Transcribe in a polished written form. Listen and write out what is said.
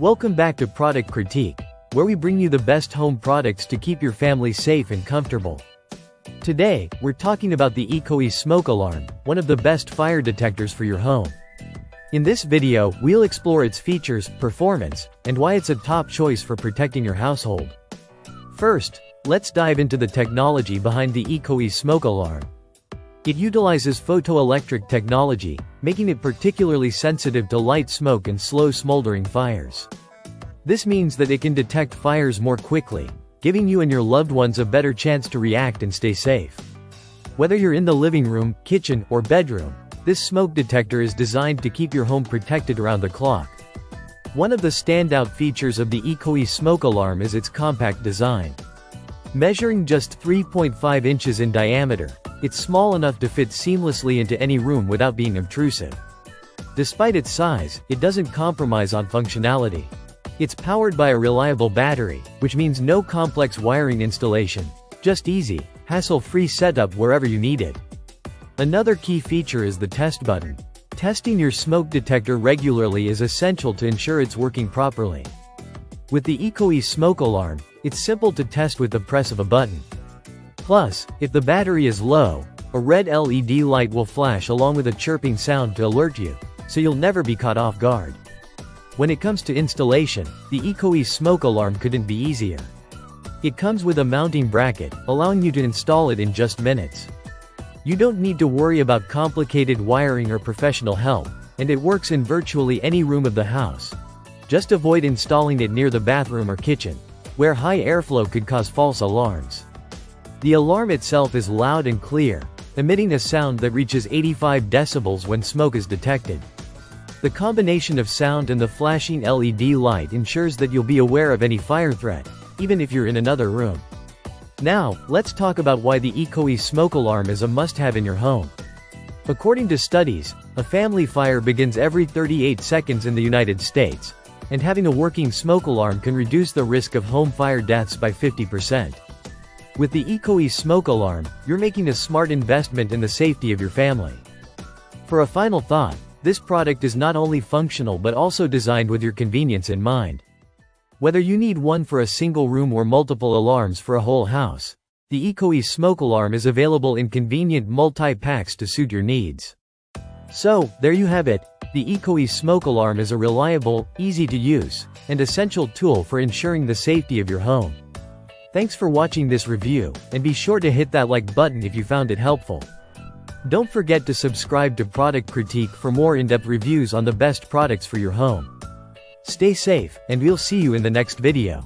Welcome back to Product Critique, where we bring you the best home products to keep your family safe and comfortable. Today, we're talking about the Ecoey smoke alarm, one of the best fire detectors for your home. In this video, we'll explore its features, performance, and why it's a top choice for protecting your household. First, let's dive into the technology behind the Ecoey smoke alarm. It utilizes photoelectric technology, making it particularly sensitive to light smoke and slow smoldering fires. This means that it can detect fires more quickly, giving you and your loved ones a better chance to react and stay safe. Whether you're in the living room, kitchen, or bedroom, this smoke detector is designed to keep your home protected around the clock. One of the standout features of the Ecoey smoke alarm is its compact design. Measuring just 3.5 inches in diameter, it's small enough to fit seamlessly into any room without being obtrusive. Despite its size, it doesn't compromise on functionality. It's powered by a reliable battery, which means no complex wiring installation, just easy, hassle-free setup wherever you need it. Another key feature is the test button. Testing your smoke detector regularly is essential to ensure it's working properly. With the Ecoey smoke alarm, it's simple to test with the press of a button. Plus, if the battery is low, a red LED light will flash along with a chirping sound to alert you, so you'll never be caught off guard. When it comes to installation, the Ecoey smoke alarm couldn't be easier. It comes with a mounting bracket, allowing you to install it in just minutes. You don't need to worry about complicated wiring or professional help, and it works in virtually any room of the house. Just avoid installing it near the bathroom or kitchen, where high airflow could cause false alarms. The alarm itself is loud and clear, emitting a sound that reaches 85 decibels when smoke is detected. The combination of sound and the flashing LED light ensures that you'll be aware of any fire threat, even if you're in another room. Now, let's talk about why the Ecoey smoke alarm is a must-have in your home. According to studies, a family fire begins every 38 seconds in the United States, and having a working smoke alarm can reduce the risk of home fire deaths by 50%. With the Ecoey smoke alarm, you're making a smart investment in the safety of your family. For a final thought, this product is not only functional but also designed with your convenience in mind. Whether you need one for a single room or multiple alarms for a whole house, the Ecoey smoke alarm is available in convenient multi-packs to suit your needs. So, there you have it. The Ecoey smoke alarm is a reliable, easy-to-use, and essential tool for ensuring the safety of your home. Thanks for watching this review, and be sure to hit that like button if you found it helpful. Don't forget to subscribe to Product Critique for more in-depth reviews on the best products for your home. Stay safe, and we'll see you in the next video.